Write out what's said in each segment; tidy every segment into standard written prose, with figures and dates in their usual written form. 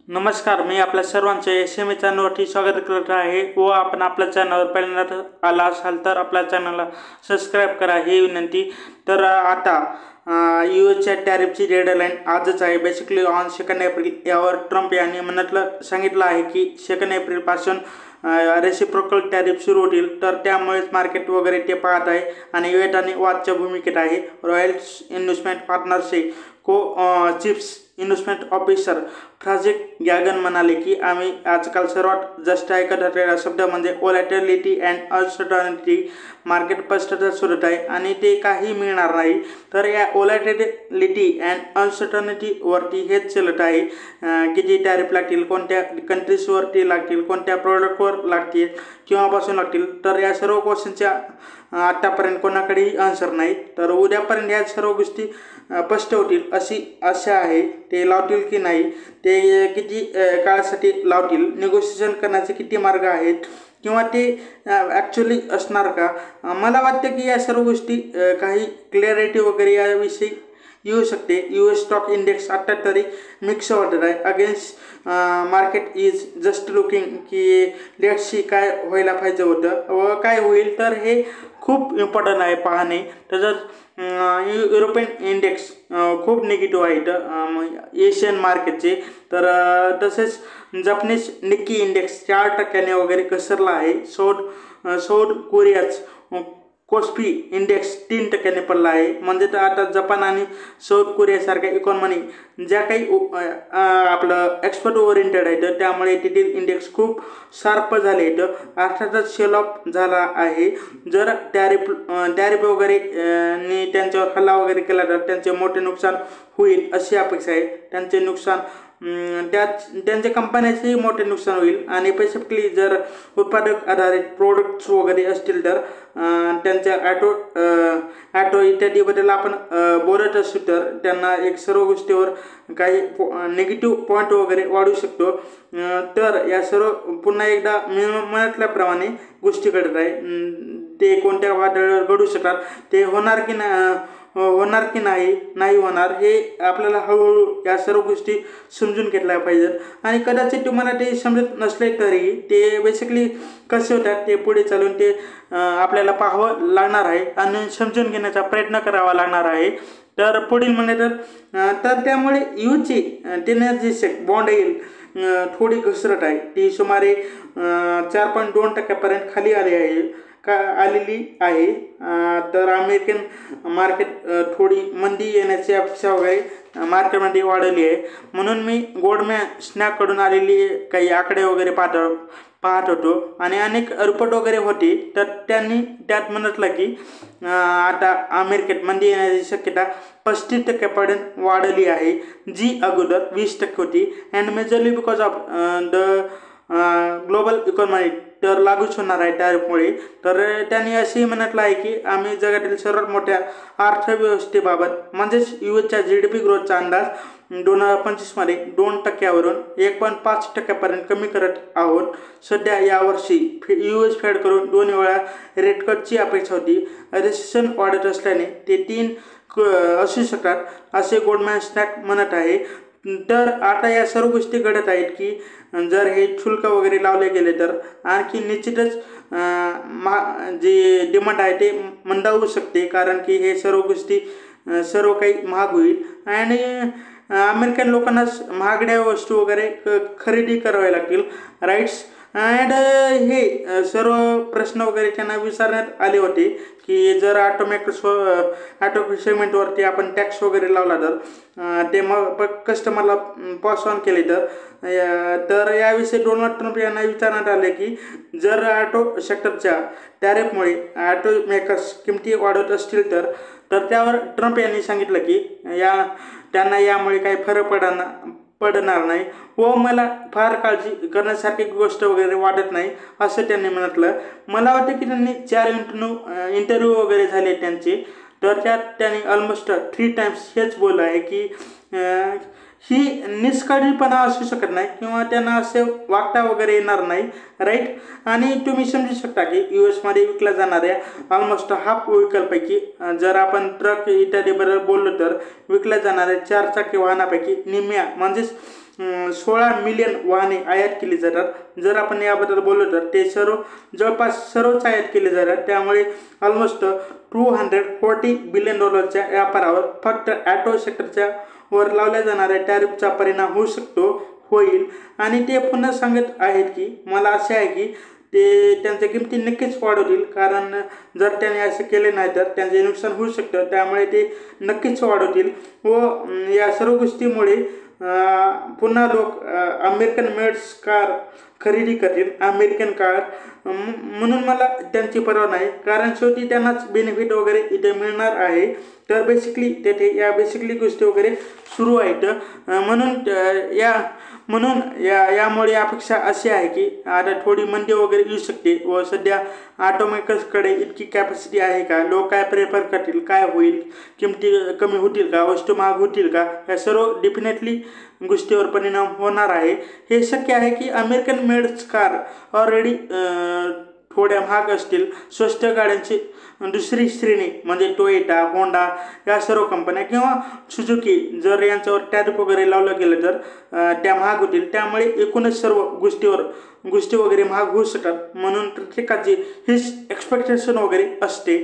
नमस्कार, मी आपल्या सर्वांचे SME चॅनलवरती स्वागत करत आहे व आपण आपल्या चॅनलवर पहिल्यांदा आला असाल तर आपल्या चॅनलला सबस्क्राईब करा ही विनंती। तर आता यूएसच्या टॅरिफची डेडलाईन आजच आहे। बेसिकली ऑन 2 एप्रिल यावर ट्रम्प यांनी सांगितलं आहे की 2 एप्रिलपासून रेसिप्रोकल टॅरिफ सुरू होतील। तर त्यामुळेच मार्केट वगैरे ते पाहत आहे आणि वेट आणि वॉचच्या भूमिकेत आहे। रॉयल्स इन्व्हेस्टमेंट पार्टनरचे chief investment officer Francis Gannon म्हणाले की आम्ही आजकाल सर्वात जास्त ऐकत असलेला शब्द म्हणजे व्होलॅटिलिटी अँड अनसर्टनिटी। मार्केट स्पष्टता शोधत आहे आणि ते काही मिळणार नाही। तर या व्होलॅटिलिटी अँड अनसर्टनिटीवरती हेच चलत आहे, किती टॅरिफ लागतील, कोणत्या कंट्रीजवरती लागतील, कोणत्या प्रोडक्टवर लागतील, केव्हापासून लागतील। तर या सर्व क्वेश्चनच्या आतापर्यंत कोणाकडेही आन्सर नाही। तर उद्यापर्यंत या सर्व गोष्टी स्पष्ट होतील अशी आशा आहे। ते लावतील की नाही, ते किती काळासाठी लावतील, निगोशिएशन करण्याचे किती मार्ग आहेत किंवा ते ॲक्च्युअली असणार का। मला वाटतं की या सर्व गोष्टी काही क्लॅरिटी वगैरे याविषयी येऊ शकते। US स्टॉक इंडेक्स आता तरी मिक्स वाटत आहे। Against market is just looking की लेट्स सी काय व्हायला पाहिजे होतं व काय होईल, तर हे खूप इम्पॉर्टंट आहे पाहणे। तसंच युरोपियन इंडेक्स खूप निगेटिव्ह आहेत एशियन मार्केटचे। तर तसेच जपनीज निक्की इंडेक्स 4% वगैरे घसरला आहे। साऊथ कोरियाच कोस्पी इंडेक्स 3% पडला आहे। म्हणजे तर आता जपान आणि साऊथ कोरियासारख्या इकॉनॉमी ज्या काही आपलं एक्सपोर्ट ओरिएंटेड आहेत त्यामुळे तेथील इंडेक्स खूप शार्प झाले आहेत। अर्थातच सेल ऑफ झाला आहे। जर टॅरिफ वगैरे नी त्यांच्यावर हल्ला वगैरे केला तर त्यांचे मोठे नुकसान होईल अशी अपेक्षा आहे। त्यांचे नुकसान त्यांच्या कंपन्याचेही मोठे नुकसान होईल आणि स्पेसिफिकली जर उत्पादक आधारित प्रोडक्ट्स वगैरे असतील तर त्यांच्या ॲटो इत्यादीबद्दल आपण बोलत असू तर त्यांना एक सर्व गोष्टीवर काही निगेटिव्ह पॉईंट वगैरे वाढू शकतो। तर या सर्व पुन्हा एकदा मी म्हटल्याप्रमाणे गोष्टी घडत आहे, ते कोणत्या वादळावर घडू शकतात, ते होणार की नाही होणार हे आपल्याला हळूहळू या सर्व गोष्टी समजून घेतल्या पाहिजेत। आणि कदाचित तुम्हाला ते समजत नसले तरी ते बेसिकली कसे होतात ते पुढे चालून ते आपल्याला पाहावं लागणार आहे आणि समजून घेण्याचा प्रयत्न करावा लागणार आहे। तर पुढील म्हणजे तर त्यामुळे यूची 10 बॉन्ड येईल थोडी घसरत आहे। ती सुमारे 4.2% खाली आलेली आहे। तर अमेरिकन मार्केट थोडी मंदी येण्याची अपेक्षा वगैरे मार्केटमध्ये वाढली आहे। म्हणून मी गोल्डमॅन सॅक्सकडून आलेली काही आकडे वगैरे पाहत होतो आणि अनेक रिपोर्ट वगैरे होते। तर त्यांनी त्यात म्हटलं की आता अमेरिकेत मंदी येण्याची शक्यता 35% पर्यंत वाढली आहे, जी अगोदर 20% होती। And majorly because of the global economy तर लागूच होणार आहे टॅरिफमुळे। तर त्यांनी असेही म्हटलं आहे की आम्ही जगातील सर्वात मोठ्या अर्थव्यवस्थेबाबत म्हणजेच यूएसच्या GDP ग्रोथचा अंदाज 2025 मध्ये 2%वरून 1.5% कमी करत आहोत। सध्या यावर्षी US फेडकडून 2 वेळा रेट कटची अपेक्षा होती। रिसेशन वाढत असल्याने ते 3 असू शकतात असे गोल्डमॅन सॅक्स म्हणत आहे। तर आता या सर्व गोष्टी घडत आहेत की जर हे शुल्क वगैरे लावले गेले तर आणखी निश्चितच जे डिमांड आहे ते मंदावू शकते, कारण की हे सर्व गोष्टी सर्व काही महाग होईल आणि अमेरिकन लोकांना महागड्या वस्तू वगैरे खरेदी कराव्या लागतील, राईट्स। अँड हे सर्व प्रश्न वगैरे त्यांना विचारण्यात आले होते की जर ऑटो सेगमेंटवरती आपण टॅक्स वगैरे लावला तर ते मग कस्टमरला पास ऑन केले तर याविषयी डोनाल्ड ट्रम्प यांना विचारण्यात आले की जर ऑटो सेक्टरच्या टॅरिफमुळे ऑटो मेकर्स किमती वाढत असतील तर त्यावर ट्रम्प यांनी सांगितलं की त्यांना यामुळे काही फरक पडणार नाही व मला फार काळजी करण्यासारखी गोष्ट वगैरे वाटत नाही असं त्यांनी म्हटलं। मला वाटतं की त्यांनी 4 इंटरव्ह्यू वगैरे झाले त्यांचे, तर त्यात त्यांनी ऑलमोस्ट 3 टाइम्स हेच बोललं आहे की ही निष्काळजीपणा असू शकत नाही किंवा त्यांना असे वागता वगैरे येणार नाही, राईट। आणि तुम्ही समजू शकता की US विकल्या जाणाऱ्या ऑलमोस्ट हाफ व्हेकलपैकी जर आपण ट्रक इत्यादीबद्दल बोललो तर विकल्या जाणाऱ्या 4 चाकी वाहनापैकी निम्म्या म्हणजेच 16 मिलियन वाहने आयात केली जातात. जर आपण याबद्दल बोललो तर ते जवळपास सर्वच आयात केले जातात. त्यामुळे ऑलमोस्ट $240 बिलियन व्यापारावर फक्त ॲटो सेक्टरच्या वर लावल्या जाणाऱ्या टॅरिफचा परिणाम होईल. आणि ते पुन्हा सांगत आहेत की मला असे आहे की ते त्यांच्या किमती नक्कीच वाढवतील, कारण जर त्याने असं केले नाही तर त्यांचे नुकसान होऊ शकतं. त्यामुळे ते नक्कीच वाढवतील व या सर्व गोष्टीमुळे पुन्हा लोक अमेरिकन मेड्स कार खरेदी करतील, अमेरिकन कार. म्हणून मला त्यांची परवा नाही, कारण शेवटी त्यांनाच बेनिफिट वगैरे इथे मिळणार आहे. तर बेसिकली तेथे या गोष्टी वगैरे सुरू आहेत. म्हणून यामुळे अपेक्षा अशी आहे की आता थोडी मंदी वगैरे येऊ शकते व सध्या ऑटोमेकर्सकडे इतकी कॅपॅसिटी आहे का, लोक काय प्रेफर करतील, काय होईल, किमती कमी होतील का, वस्तू महाग होतील का, या सर्व डेफिनेटली गोष्टीवर परिणाम होणार आहे. हे शक्य आहे की अमेरिकन मेड्स कार ऑलरेडी थोड्या महाग असतील. स्वस्त गाड्यांची दुसरी श्रेणी म्हणजे टोयोटा, होंडा या सर्व कंपन्या किंवा सुझुकी जर यांच्यावर टॅरिफ वगैरे लावलं गेलं तर त्या महाग होतील. त्यामुळे एकूणच सर्व गोष्टी वगैरे महाग होऊ शकतात. म्हणून प्रत्येकाची हीच एक्सपेक्टेशन वगैरे असते.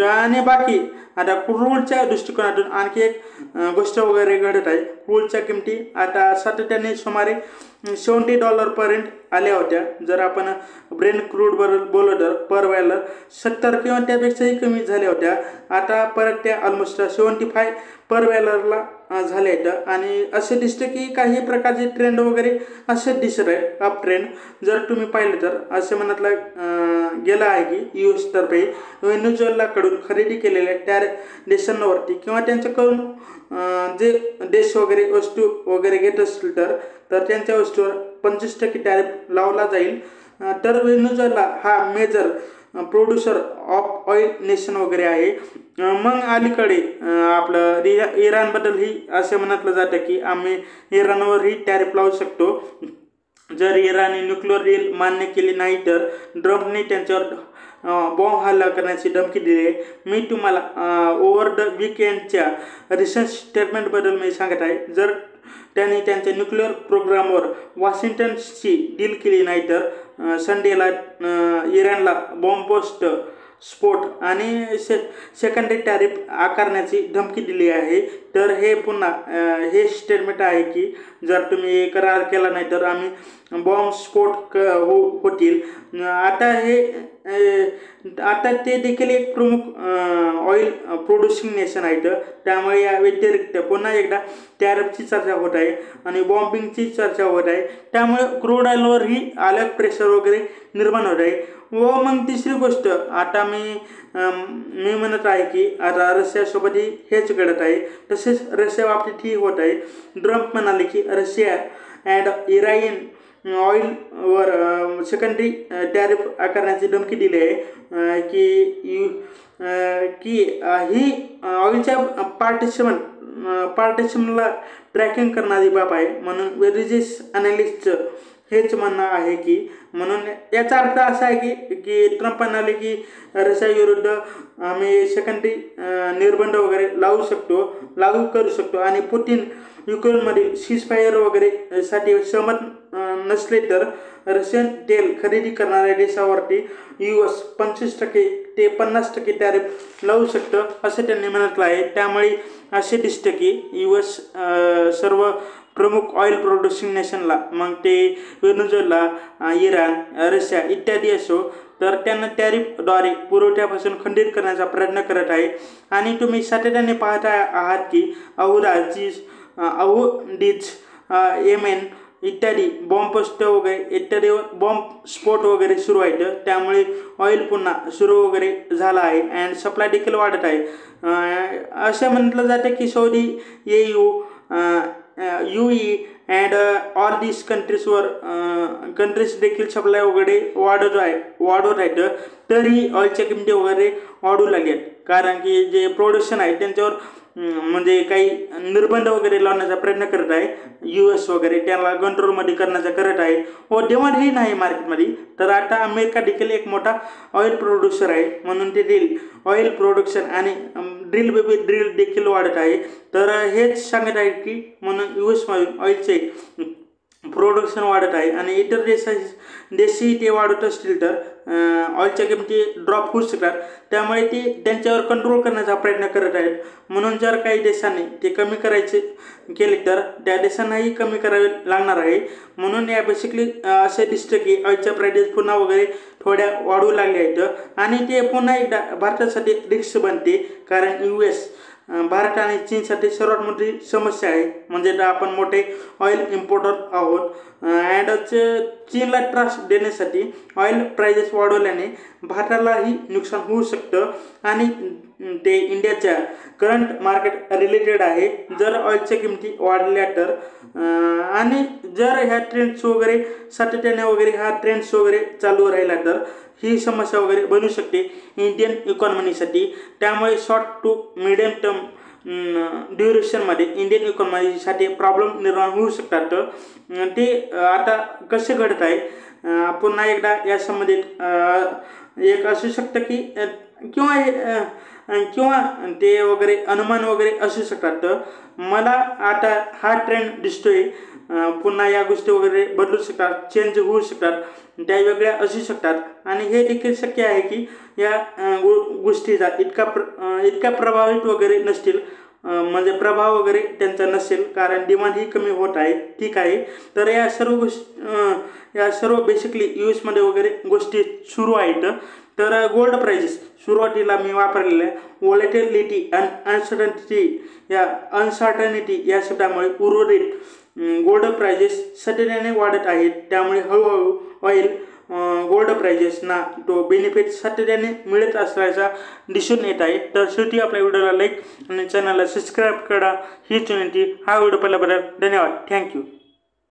आणि बाकी आता क्रूडच्या दृष्टिकोनातून आणखी एक गोष्ट वगैरे घडत आहे. क्रूडच्या किमती आता सातत्याने सुमारे $70 पर्यंत आल्या होत्या. जर आपण ब्रेंट क्रूडबद्दल बोललो तर पर बॅरल 70 किंवा त्यापेक्षाही कमी झाल्या होत्या. आता परत त्या ऑलमोस्ट 75 पर बॅरलला झाल्या आहेत. आणि असे दिसतं की काही प्रकारचे ट्रेंड वगैरे असेच दिसत आहे, अप ट्रेंड. जर तुम्ही पाहिलं तर असे म्हणतलं गेलं आहे की US तर्फे व्हेनेझुएलाकडून खरेदी केलेल्या देशांवरती किंवा त्यांच्याकडून जे देश वगैरे वस्तू वगैरे घेत असतील तर त्यांच्या वस्तूवर 25% टॅरिफ लावला जाईल. तर व्हेनेझुएला हा major producer of oil nation वगैरे आहे. मग अलीकडे आपलं इराणबद्दलही असे म्हणतलं जातं की आम्ही इराणवरही टॅरिफ लावू शकतो जर इराणी न्यूक्लिअर डील मान्य केली नाही तर. ट्रम्पने त्यांच्यावर बॉम्ब हल्ला करण्याची धमकी दिली आहे. मी तुम्हाला ओव्हर द वीकेंडच्या रिसंट स्टेटमेंटबद्दल मी सांगत आहे. जर त्यांनी त्यांच्या न्यूक्लिअर प्रोग्रामवर वॉशिंग्टनशी डील केली नाही तर संडेला इराणला बॉम्बपोस्ट स्फोट आणि सेकंडरी टॅरिफ आकारण्याची धमकी दिली आहे. तर हे पुन्हा हे स्टेटमेंट आहे की जर तुम्ही करार केला नाही तर आम्ही बॉम्ब स्फोट होतील. आता ते देखील एक प्रमुख ऑइल प्रोड्युसिंग नेशन आहेत. त्यामुळे या व्यतिरिक्त पुन्हा एकदा टॅरिफची चर्चा होत आहे आणि बॉम्बिंगची चर्चा होत आहे. त्यामुळे क्रूड ऑइलवरही अलग प्रेशर वगैरे निर्माण होत आहे. व मग तिसरी गोष्ट आता मी म्हणत आहे की आता रशियासोबतही हेच घडत आहे. तसेच रशिया बाबतीतही होत आहे. ट्रम्प म्हणाले की रशिया अँड इराण ऑइलवर सेकंडरी टॅरिफ आकारण्याची धमकी दिली आहे की ही ऑइलच्या पार्टिशनला ट्रॅकिंग करणारी बाब आहे. म्हणून वेरिजेस अनालिस्टचं हेच म्हणणं आहे की म्हणून याचा अर्थ असा आहे की ट्रम्प म्हणाले की रशियाविरुद्ध आम्ही सेकंडरी निर्बंध वगैरे लागू करू शकतो आणि पुतीन युक्रेनमधील सीजफायर वगैरे साठी सहमत नसले तर रशियन तेल खरेदी करणाऱ्या देशावरती US 25% ते 50% टॅरिफ लावू शकतं असं त्यांनी म्हटलं आहे. त्यामुळे असे दिसतं की US सर्व प्रमुख ऑइल प्रोड्युसिंग नेशनला मग ते व्हेनेझुएला, इराण, रशिया इत्यादी असो तर त्यांना टॅरिफद्वारे पुरवठ्यापासून खंडित करण्याचा प्रयत्न करत आहे. आणि तुम्ही सातत्याने पाहत आहात की अहुदीज, येमेन इत्यादी बॉम्बपोस्ट वगैरे इत्यादीवर बॉम्ब स्फोट वगैरे सुरू आहेत. त्यामुळे ऑइल पुन्हा सुरू वगैरे झाला आहे अँड सप्लाय देखील वाढत आहे. असं म्हटलं जातं की Saudi, EU, UAE and all this countries देखील सप्लाय वगैरे वाढवत आहेत. तरी ऑइलच्या किमती वगैरे वाढू लागल्यात कारण की जे प्रोडक्शन आहे त्यांच्यावर म्हणजे काही निर्बंध वगैरे लावण्याचा प्रयत्न करत आहे. US वगैरे त्याला कंट्रोलमध्ये करण्याचा करत आहे व डिमांडही नाही मार्केटमध्ये. तर आता अमेरिका देखील एक मोठा ऑइल प्रोड्युसर आहे म्हणून ते ऑइल प्रोडक्शन आणि ड्रिल देखील वाढत आहे. तर हेच सांगत आहे की म्हणून US मधून ऑइलचे प्रोडक्शन वाढत आहे आणि इतर देशही ते वाढत असतील तर ऑइलच्या किमती ड्रॉप होऊ शकतात. त्यामुळे ते त्यांच्यावर कंट्रोल करण्याचा प्रयत्न करत आहेत. म्हणून जर काही देशांनी ते कमी करायचे केले तर त्या देशांनाही कमी करावे लागणार आहे. म्हणून या बेसिकली असे दिसतं की ऑइलच्या प्राइसेस पुन्हा वगैरे थोड्या वाढू लागल्या आहेत आणि ते पुन्हा एकदा भारतासाठी रिस्क बनते. कारण US भारत आणि चीनसाठी सर्वात मोठी समस्या आहे. म्हणजे आपण मोठे ऑइल इम्पोर्टर आहोत अँड चीनला त्रास देण्यासाठी ऑइल प्राइसेस वाढवल्याने भारतालाही नुकसान होऊ शकतं आणि ते इंडियाच्या करंट मार्केट रिलेटेड आहे. जर ऑइलच्या किमती वाढल्या तर आणि जर ह्या ट्रेंड्स वगैरे सातत्याने वगैरे हा ट्रेंड्स वगैरे चालू राहिला तर ही समस्या वगैरे बनू शकते इंडियन इकॉनॉमीसाठी. त्यामुळे शॉर्ट टू मिडियम टर्म ड्युरेशनमध्ये इंडियन इकॉनॉमीसाठी प्रॉब्लेम निर्माण होऊ शकतात. ते आता कसे घडत आहे पुन्हा एकदा या संबंधित एक असू शकतं की किंवा ते वगैरे अनुमान वगैरे असू शकतात. मला आता हा ट्रेंड दिसतोय पुन्हा या गोष्टी वगैरे बदलू शकतात, चेंज होऊ शकतात, त्या वेगळ्या असू शकतात आणि हे देखील शक्य आहे की या गोष्टीचा इतका प्रभावित वगैरे नसतील. म्हणजे प्रभाव वगैरे त्यांचा नसेल कारण डिमांड ही कमी होत आहे. ठीक आहे. तर या सर्व बेसिकली US मध्ये वगैरे गोष्टी सुरू आहेत. तर गोल्ड प्राइसेस सुरुवातीला मी वापरलेल्या व्हॉलेटिलिटी अँड अनसर्टनिटी या शब्दामुळे उर्वरित गोल्ड प्राइसेस सतत्याने वाढत आहेत. त्यामुळे हळूहळू ऑइल गोल्ड प्राइसेसना तो बेनिफिट सातत्याने मिळत असल्याचा दिसून येत आहे. तर शेवटी आपल्या व्हिडिओला लाईक आणि चॅनलला सबस्क्राईब करा. हीच विनंती. हा व्हिडिओ पाहिल्याबद्दल धन्यवाद. थँक्यू.